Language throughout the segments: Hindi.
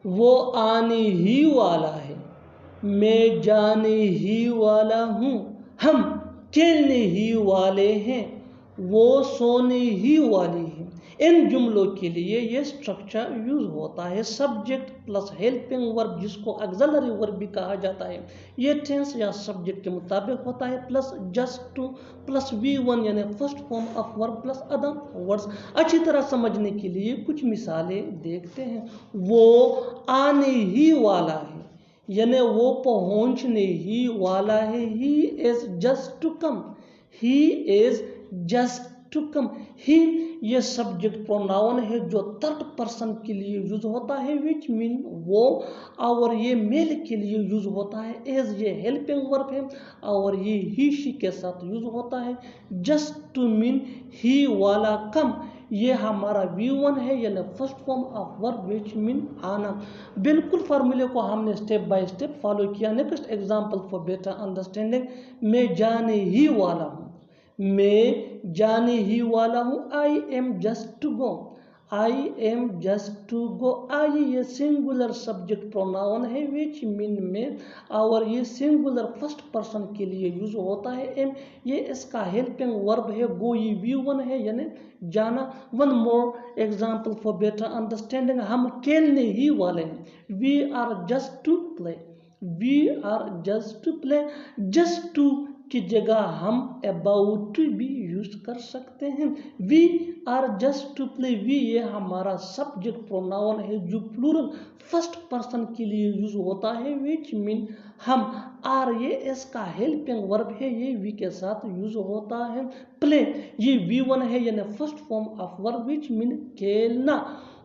वो आने ही वाला है, मैं जाने ही वाला हूँ, हम खेलने ही वाले हैं, वो सोने ही वाली है। इन जुमलों के लिए ये स्ट्रक्चर यूज होता है। सब्जेक्ट प्लस हेल्पिंग वर्ब, जिसको ऑक्सिलरी वर्ब भी कहा जाता है, ये टेंस या सब्जेक्ट के मुताबिक होता है, plus just two plus V1 यानी first form of verb plus other words. अच्छी तरह समझने के लिए कुछ मिसालें देखते हैं। वो आने ही वाला है यानी वो पहुंचने ही वाला है। He is just to come, he is just to come. He ये सब्जेक्ट प्रोनाउन है जो थर्ड पर्सन के लिए यूज होता है, विच मीन वो, और ये मेल के लिए यूज होता है। एज ये हेल्पिंग वर्ब है और ये ही शी के साथ यूज होता है। जस्ट टू मीन ही वाला कम, ये हमारा V1 है यानी first form of verb which mean आना। बिल्कुल फार्मूले को हमने स्टेप बाय स्टेप फॉलो किया। Next example for better understanding, मैं जाने ही वाला हूँ, मैं जाने ही वाला हूँ। I am just to go, I am just to go. I ये सिंगुलर सब्जेक्ट प्रोनाउन है विच मीन में, और ये सिंगुलर फर्स्ट पर्सन के लिए यूज होता है। एम ये इसका हेल्पिंग वर्ब है। गो ये V1 है यानी जाना। One more example for better understanding, हम खेलने ही वाले हैं। We are just to play, we are just to play. Just to की जगह हम अबाउट टू भी यूज कर सकते हैं। We are just to play, we ये हमारा सब्जेक्ट प्रोनाउन है जो प्लूरल फर्स्ट पर्सन के लिए यूज होता है, विच मीन हम। आर ये इसका हेल्पिंग वर्ब है, ये वी के साथ यूज होता है। प्ले ये V1 है यानी first form of verb which mean खेलना।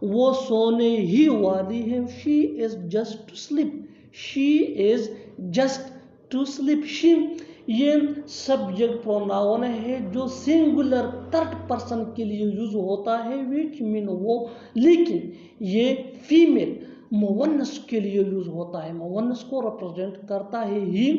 वो सोने ही वाली है। She is just to sleep, she is just to sleep. She ये सब्जेक्ट प्रोनाउन है जो सिंगुलर थर्ड पर्सन के लिए यूज होता है, विच मीन वो, लेकिन ये फीमेल मुवन्नस के लिए यूज होता है। मुवन्नस को रिप्रेजेंट करता है ही,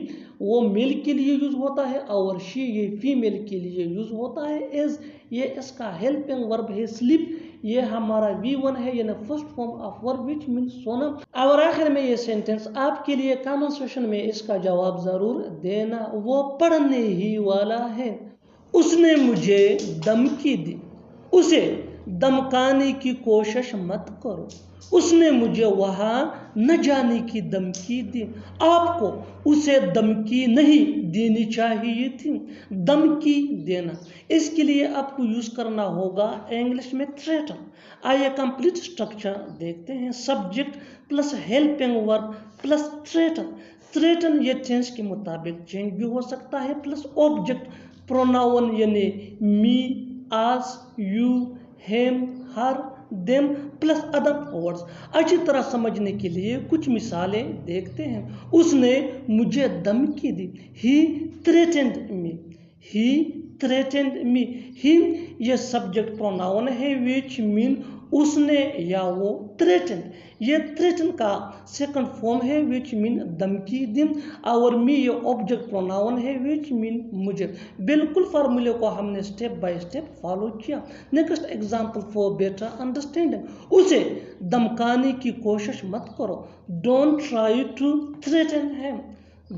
वो मेल के लिए यूज होता है, और शी ये फीमेल के लिए यूज होता है। एज ये इसका हेल्पिंग वर्ब है। स्लीप ये हमारा V1 है यानी first form of verb which mean सोना। और आखिर में ये सेंटेंस आपके लिए कमेंट सेक्शन में इसका जवाब जरूर देना। वो पढ़ने ही वाला है, उसने मुझे धमकी दी, उसे धमकाने की कोशिश मत करो, उसने मुझे वहां न जाने की धमकी दी। आपको उसे धमकी नहीं देनी चाहिए थी। धमकी देना, इसके लिए आपको यूज करना होगा इंग्लिश में थ्रेटन। आइए कंप्लीट स्ट्रक्चर देखते हैं। Subject plus helping verb plus threaten. Threaten ये टेंस के मुताबिक चेंज भी हो सकता है, प्लस ऑब्जेक्ट प्रोनाउन यानी me, us, you, him, her, them plus other words. अच्छी तरह समझने के लिए कुछ मिसालें देखते हैं। उसने मुझे धमकी दी, ही थ्रेटेंड मी, ही थ्रेटेंड मी। ही ये सब्जेक्ट प्रोनाउन है विच मीन उसने या वो। थ्रेटन ये थ्रेटन का सेकंड फॉर्म है विच मीन धमकी दी, और मी ये ऑब्जेक्ट प्रोनाउन है विच मीन मुझे। बिल्कुल फार्मूले को हमने स्टेप बाय स्टेप फॉलो किया। Next example for better understanding, उसे धमकाने की कोशिश मत करो। Don't try to threaten him,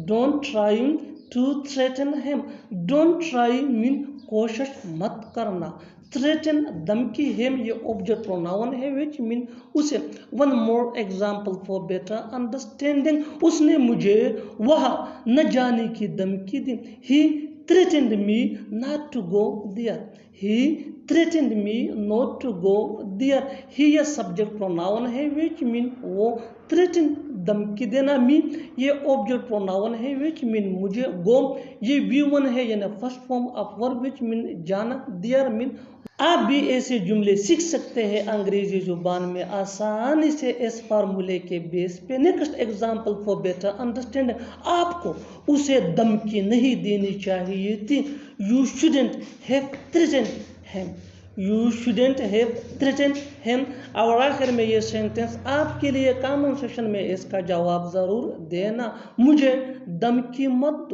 don't try to threaten him. Don't try mean कोशिश मत करना, थ्रेटन धमकी, हिम ये ऑब्जेक्ट प्रोनाउन है विच मीन उसे। One more example for better understanding, उसने मुझे वहां न जाने की धमकी दी। ही threatened me not to go there, he threatened me not to go there। ही ये सब्जेक्ट प्रोनाउन है विच मीन वो। थ्रेटन धमकी देना, मी ये ऑब्जेक्ट प्रोनाउन है विच मीन मुझे। गो ये V1 है यानी first form of verb which mean जाना। There mean. आप भी ऐसे जुमले सीख सकते हैं अंग्रेजी जुबान में आसानी से इस फार्मूले के बेस पे। Next example for better understanding, आपको उसे धमकी नहीं देनी चाहिए थी। You shouldn't have threatened him, you shouldn't have threatened him. और आखिर में ये सेंटेंस आपके लिए कमेंट सेक्शन में इसका जवाब जरूर देना। मुझे धमकी मत दो।